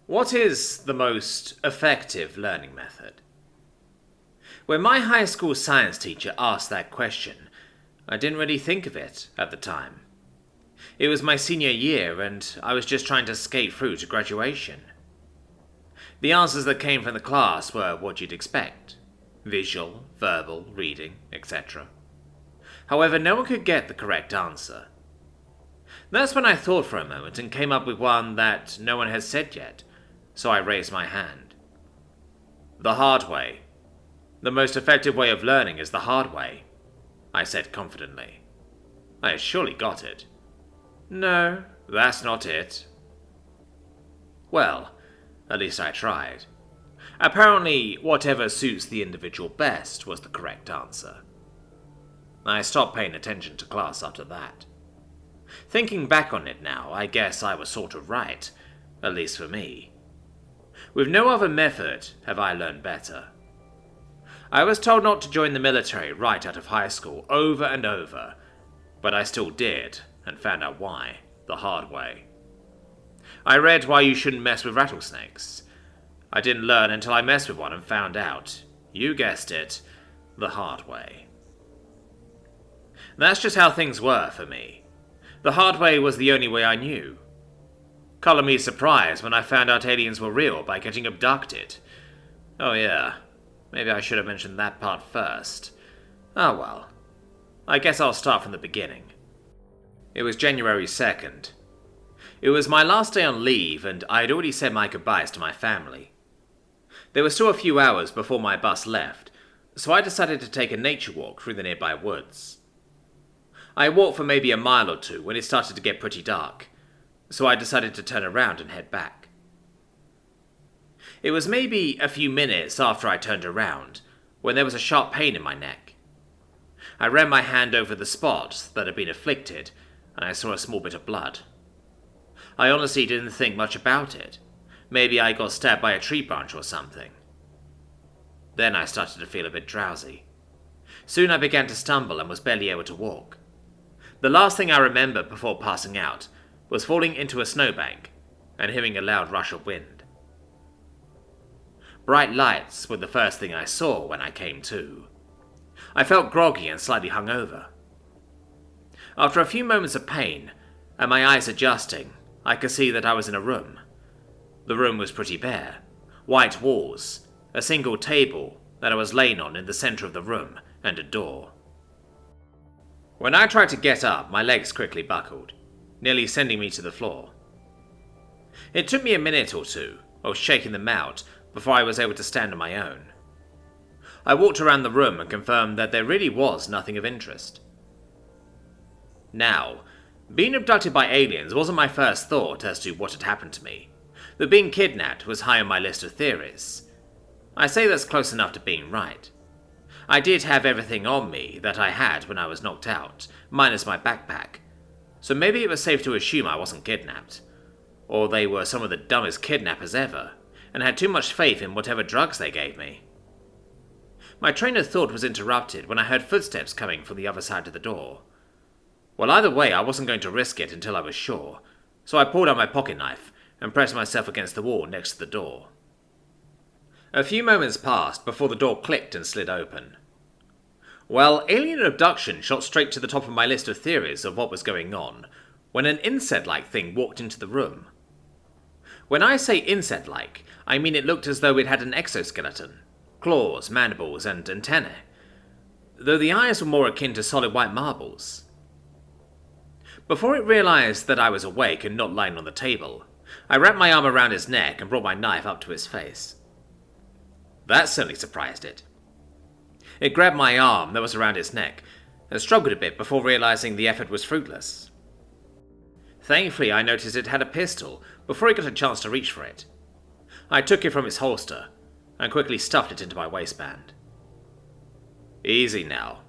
What is the most effective learning method? When my high school science teacher asked that question, I didn't really think of it at the time. It was my senior year and I was just trying to skate through to graduation. The answers that came from the class were what you'd expect: visual, verbal, reading, etc. However, no one could get the correct answer. That's when I thought for a moment and came up with one that no one has said yet, so I raised my hand. The hard way. The most effective way of learning is the hard way, I said confidently. I had surely got it. No, that's not it. Well, at least I tried. Apparently, whatever suits the individual best was the correct answer. I stopped paying attention to class after that. Thinking back on it now, I guess I was sort of right, at least for me. With no other method have I learned better. I was told not to join the military right out of high school over and over, but I still did, and found out why, the hard way. I read why you shouldn't mess with rattlesnakes. I didn't learn until I messed with one and found out, you guessed it, the hard way. That's just how things were for me. The hard way was the only way I knew. Color me surprised when I found out aliens were real by getting abducted. Oh yeah, maybe I should have mentioned that part first. Oh well, I guess I'll start from the beginning. It was January 2nd. It was my last day on leave and I had already said my goodbyes to my family. There were still a few hours before my bus left, so I decided to take a nature walk through the nearby woods. I walked for maybe a mile or two when it started to get pretty dark, so I decided to turn around and head back. It was maybe a few minutes after I turned around when there was a sharp pain in my neck. I ran my hand over the spot that had been afflicted and I saw a small bit of blood. I honestly didn't think much about it. Maybe I got stabbed by a tree branch or something. Then I started to feel a bit drowsy. Soon I began to stumble and was barely able to walk. The last thing I remember before passing out was falling into a snowbank and hearing a loud rush of wind. Bright lights were the first thing I saw when I came to. I felt groggy and slightly hungover. After a few moments of pain, and my eyes adjusting, I could see that I was in a room. The room was pretty bare. White walls, a single table that I was laying on in the center of the room, and a door. When I tried to get up, my legs quickly buckled, nearly sending me to the floor. It took me a minute or two of shaking them out before I was able to stand on my own. I walked around the room and confirmed that there really was nothing of interest. Now, being abducted by aliens wasn't my first thought as to what had happened to me, but being kidnapped was high on my list of theories. I say that's close enough to being right. I did have everything on me that I had when I was knocked out, minus my backpack, so maybe it was safe to assume I wasn't kidnapped. Or they were some of the dumbest kidnappers ever, and had too much faith in whatever drugs they gave me. My train of thought was interrupted when I heard footsteps coming from the other side of the door. Well, either way, I wasn't going to risk it until I was sure, so I pulled out my pocket knife and pressed myself against the wall next to the door. A few moments passed before the door clicked and slid open. Well, alien abduction shot straight to the top of my list of theories of what was going on, when an insect-like thing walked into the room. When I say insect-like, I mean it looked as though it had an exoskeleton, claws, mandibles, and antennae, though the eyes were more akin to solid white marbles. Before it realized that I was awake and not lying on the table, I wrapped my arm around his neck and brought my knife up to his face. That certainly surprised it. It grabbed my arm that was around its neck and struggled a bit before realizing the effort was fruitless. Thankfully, I noticed it had a pistol before it got a chance to reach for it. I took it from its holster and quickly stuffed it into my waistband. Easy now.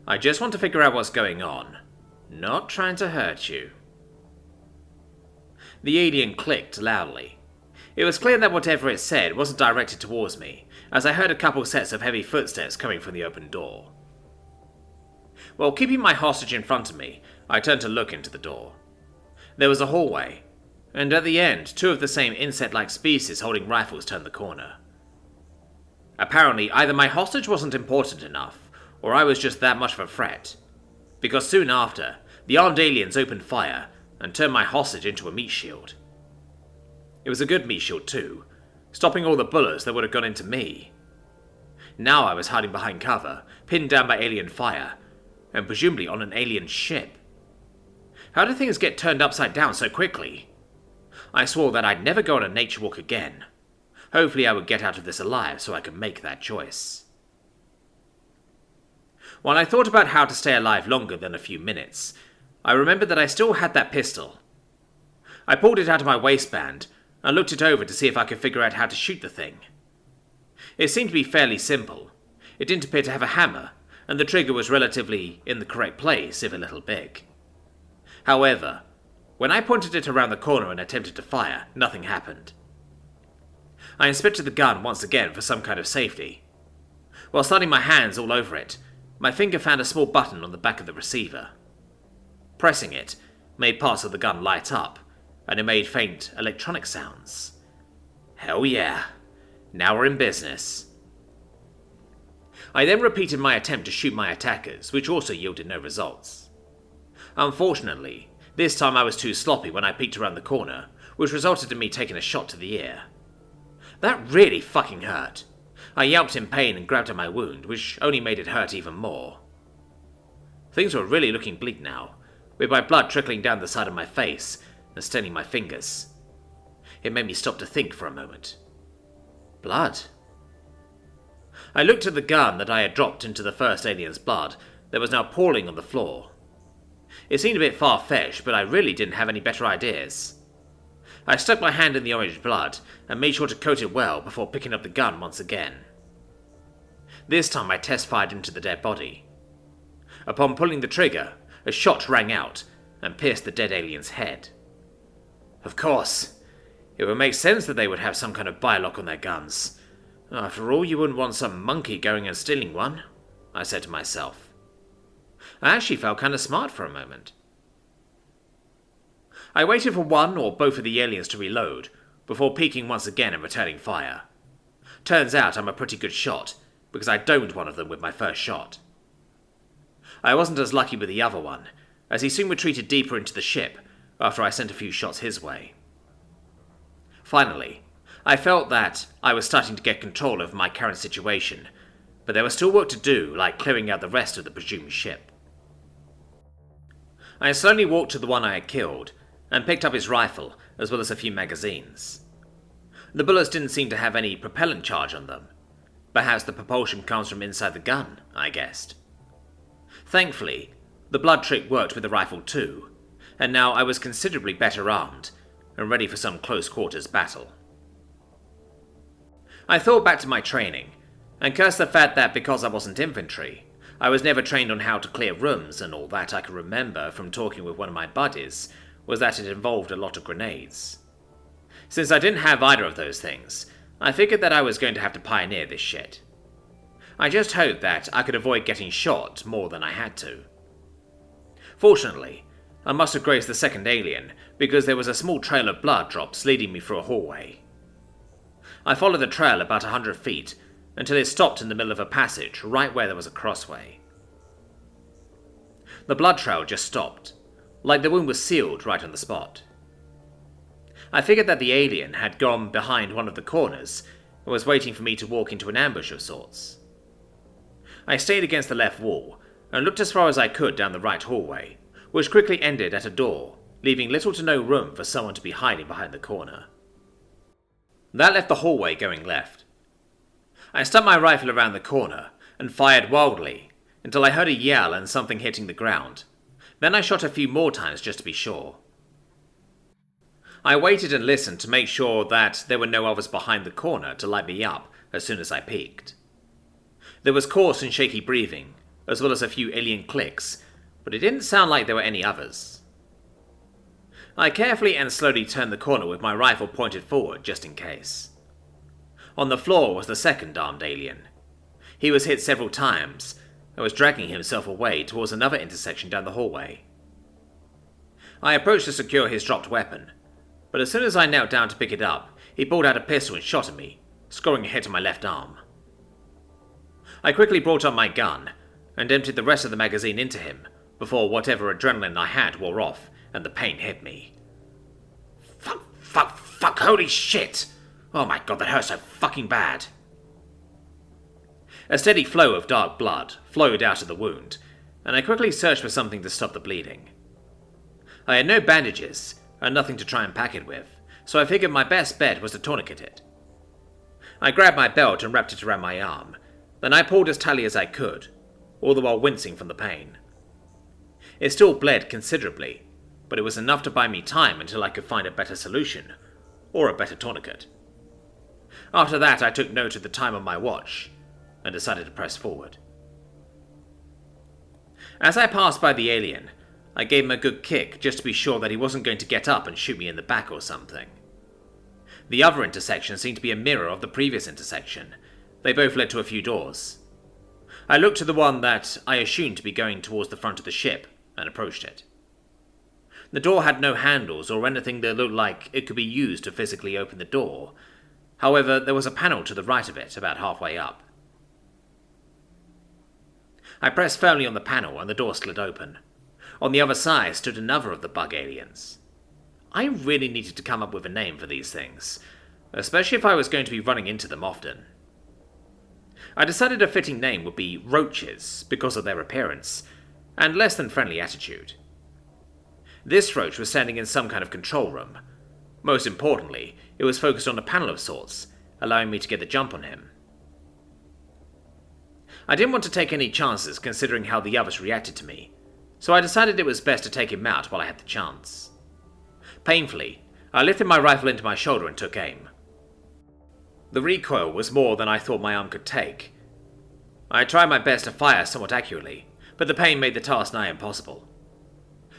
I just want to figure out what's going on. Not trying to hurt you. The alien clicked loudly. It was clear that whatever it said wasn't directed towards me, as I heard a couple sets of heavy footsteps coming from the open door. While keeping my hostage in front of me, I turned to look into the door. There was a hallway. and at the end, two of the same insect-like species holding rifles turned the corner. Apparently, either my hostage wasn't important enough, or I was just that much of a threat, because soon after, the armed aliens opened fire and turned my hostage into a meat shield. It was a good meat shield too, stopping all the bullets that would have gone into me. Now I was hiding behind cover, pinned down by alien fire, and presumably on an alien ship. How did things get turned upside down so quickly? I swore that I'd never go on a nature walk again. Hopefully I would get out of this alive so I could make that choice. While I thought about how to stay alive longer than a few minutes, I remembered that I still had that pistol. I pulled it out of my waistband and looked it over to see if I could figure out how to shoot the thing. It seemed to be fairly simple. It didn't appear to have a hammer, and the trigger was relatively in the correct place, if a little big. However, when I pointed it around the corner and attempted to fire, nothing happened. I inspected the gun once again for some kind of safety. While sliding my hands all over it, my finger found a small button on the back of the receiver. Pressing it made parts of the gun light up, and it made faint electronic sounds. Hell yeah, now we're in business. I then repeated my attempt to shoot my attackers, which also yielded no results. Unfortunately, this time I was too sloppy when I peeked around the corner, which resulted in me taking a shot to the ear. That really fucking hurt. I yelped in pain and grabbed at my wound, which only made it hurt even more. Things were really looking bleak now, with my blood trickling down the side of my face and staining my fingers. It made me stop to think for a moment. Blood? I looked at the gun that I had dropped into the first alien's blood that was now pooling on the floor. It seemed a bit far-fetched, but I really didn't have any better ideas. I stuck my hand in the orange blood and made sure to coat it well before picking up the gun once again. This time I test-fired into the dead body. Upon pulling the trigger, a shot rang out and pierced the dead alien's head. Of course, it would make sense that they would have some kind of biolock on their guns. After all, you wouldn't want some monkey going and stealing one, I said to myself. I actually felt kind of smart for a moment. I waited for one or both of the aliens to reload, before peeking once again and returning fire. Turns out I'm a pretty good shot, because I domed one of them with my first shot. I wasn't as lucky with the other one, as he soon retreated deeper into the ship after I sent a few shots his way. Finally, I felt that I was starting to get control of my current situation, but there was still work to do, like clearing out the rest of the presumed ship. I slowly walked to the one I had killed, and picked up his rifle, as well as a few magazines. The bullets didn't seem to have any propellant charge on them. Perhaps the propulsion comes from inside the gun, I guessed. Thankfully, the blood trick worked with the rifle too, and now I was considerably better armed, and ready for some close-quarters battle. I thought back to my training, and cursed the fact that because I wasn't infantry, I was never trained on how to clear rooms, and all that I could remember from talking with one of my buddies was that it involved a lot of grenades. Since I didn't have either of those things, I figured that I was going to have to pioneer this shit. I just hoped that I could avoid getting shot more than I had to. Fortunately, I must have grazed the second alien, because there was a small trail of blood drops leading me through a hallway. I followed the trail about 100 feet, until it stopped in the middle of a passage, right where there was a crossway. The blood trail just stopped, like the wound was sealed right on the spot. I figured that the alien had gone behind one of the corners and was waiting for me to walk into an ambush of sorts. I stayed against the left wall and looked as far as I could down the right hallway, which quickly ended at a door, leaving little to no room for someone to be hiding behind the corner. That left the hallway going left. I stuck my rifle around the corner and fired wildly until I heard a yell and something hitting the ground. Then I shot a few more times just to be sure. I waited and listened to make sure that there were no others behind the corner to light me up as soon as I peeked. There was coarse and shaky breathing, as well as a few alien clicks, but it didn't sound like there were any others. I carefully and slowly turned the corner with my rifle pointed forward just in case. On the floor was the second armed alien. He was hit several times and was dragging himself away towards another intersection down the hallway. I approached to secure his dropped weapon, but as soon as I knelt down to pick it up, he pulled out a pistol and shot at me, scoring a hit on my left arm. I quickly brought on my gun and emptied the rest of the magazine into him before whatever adrenaline I had wore off and the pain hit me. Fuck, holy shit! Oh my god, that hurts so fucking bad. A steady flow of dark blood flowed out of the wound, and I quickly searched for something to stop the bleeding. I had no bandages, and nothing to try and pack it with, so I figured my best bet was to tourniquet it. I grabbed my belt and wrapped it around my arm, then I pulled as tightly as I could, all the while wincing from the pain. It still bled considerably, but it was enough to buy me time until I could find a better solution, or a better tourniquet. After that, I took note of the time on my watch, and decided to press forward. As I passed by the alien, I gave him a good kick just to be sure that he wasn't going to get up and shoot me in the back or something. The other intersection seemed to be a mirror of the previous intersection. They both led to a few doors. I looked to the one that I assumed to be going towards the front of the ship and approached it. The door had no handles or anything that looked like it could be used to physically open the door. However, there was a panel to the right of it, about halfway up. I pressed firmly on the panel and the door slid open. On the other side stood another of the bug aliens. I really needed to come up with a name for these things, especially if I was going to be running into them often. I decided a fitting name would be Roaches because of their appearance, and less than friendly attitude. This roach was standing in some kind of control room. Most importantly, it was focused on a panel of sorts, allowing me to get the jump on him. I didn't want to take any chances considering how the others reacted to me, so I decided it was best to take him out while I had the chance. Painfully, I lifted my rifle into my shoulder and took aim. The recoil was more than I thought my arm could take. I tried my best to fire somewhat accurately, but the pain made the task nigh impossible.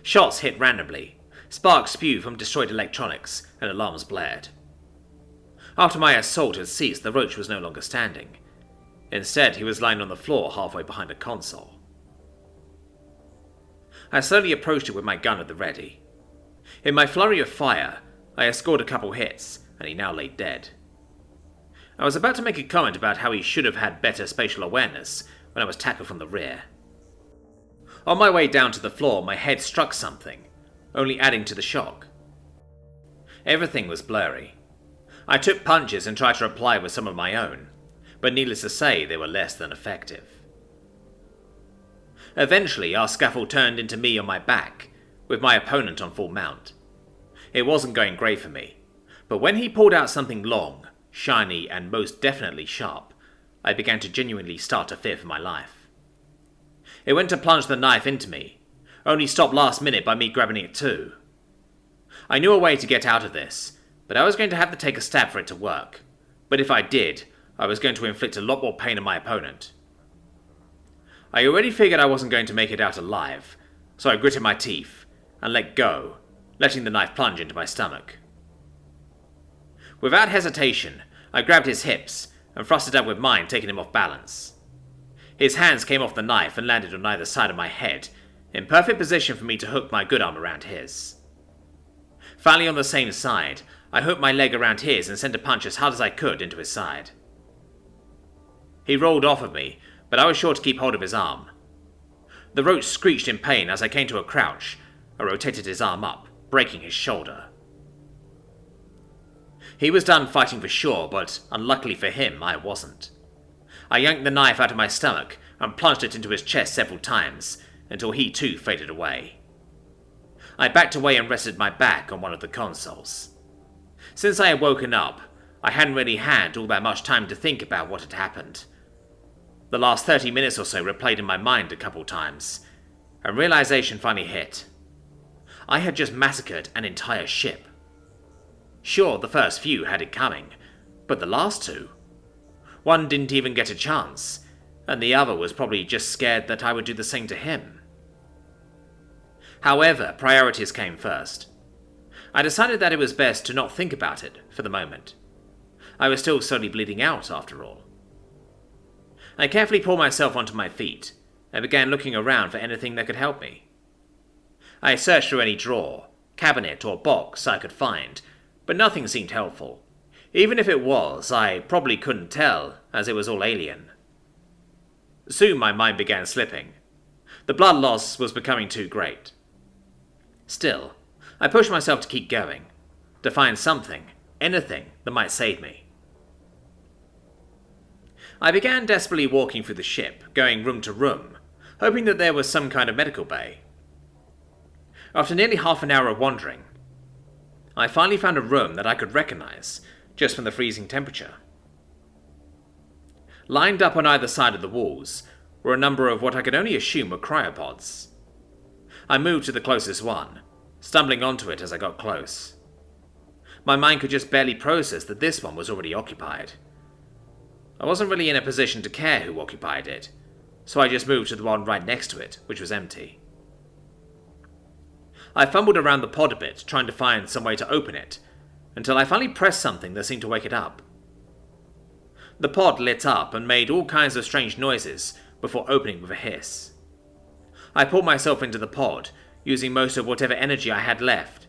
Shots hit randomly, sparks spewed from destroyed electronics, and alarms blared. After my assault had ceased, the roach was no longer standing. Instead, he was lying on the floor halfway behind a console. I slowly approached it with my gun at the ready. In my flurry of fire, I scored a couple hits, and he now lay dead. I was about to make a comment about how he should have had better spatial awareness when I was tackled from the rear. On my way down to the floor, my head struck something, only adding to the shock. Everything was blurry. I took punches and tried to reply with some of my own, but needless to say, they were less than effective. Eventually, our scaffold turned into me on my back, with my opponent on full mount. It wasn't going great for me, but when he pulled out something long, shiny, and most definitely sharp, I began to genuinely start to fear for my life. It went to plunge the knife into me, only stopped last minute by me grabbing it too. I knew a way to get out of this, but I was going to have to take a stab for it to work. But if I did, I was going to inflict a lot more pain on my opponent. I already figured I wasn't going to make it out alive, so I gritted my teeth and let go, letting the knife plunge into my stomach. Without hesitation, I grabbed his hips and thrust it up with mine, taking him off balance. His hands came off the knife and landed on either side of my head, in perfect position for me to hook my good arm around his. Finally on the same side, I hooked my leg around his and sent a punch as hard as I could into his side. He rolled off of me, but I was sure to keep hold of his arm. The roach screeched in pain as I came to a crouch. I rotated his arm up, breaking his shoulder. He was done fighting for sure, but unluckily for him, I wasn't. I yanked the knife out of my stomach and plunged it into his chest several times, until he too faded away. I backed away and rested my back on one of the consoles. Since I had woken up, I hadn't really had all that much time to think about what had happened. The last 30 minutes or so replayed in my mind a couple times, and realization finally hit. I had just massacred an entire ship. Sure, the first few had it coming, but the last two? One didn't even get a chance, and the other was probably just scared that I would do the same to him. However, priorities came first. I decided that it was best to not think about it for the moment. I was still slowly bleeding out, after all. I carefully pulled myself onto my feet and began looking around for anything that could help me. I searched through any drawer, cabinet, or box I could find, but nothing seemed helpful. Even if it was, I probably couldn't tell, as it was all alien. Soon my mind began slipping. The blood loss was becoming too great. Still, I pushed myself to keep going, to find something, anything, that might save me. I began desperately walking through the ship, going room to room, hoping that there was some kind of medical bay. After nearly half an hour of wandering, I finally found a room that I could recognize, just from the freezing temperature. Lined up on either side of the walls were a number of what I could only assume were cryopods. I moved to the closest one, stumbling onto it as I got close. My mind could just barely process that this one was already occupied. I wasn't really in a position to care who occupied it, so I just moved to the one right next to it, which was empty. I fumbled around the pod a bit, trying to find some way to open it, until I finally pressed something that seemed to wake it up. The pod lit up and made all kinds of strange noises before opening with a hiss. I pulled myself into the pod, using most of whatever energy I had left.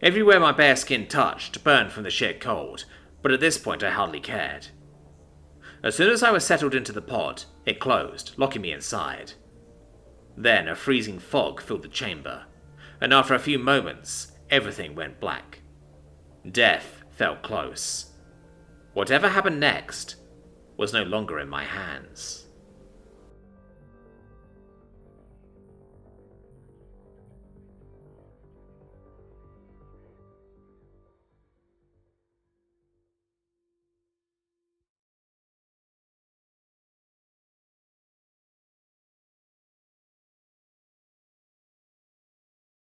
Everywhere my bare skin touched burned from the sheer cold, but at this point I hardly cared. As soon as I was settled into the pod, it closed, locking me inside. Then a freezing fog filled the chamber, and after a few moments, everything went black. Death felt close. Whatever happened next was no longer in my hands.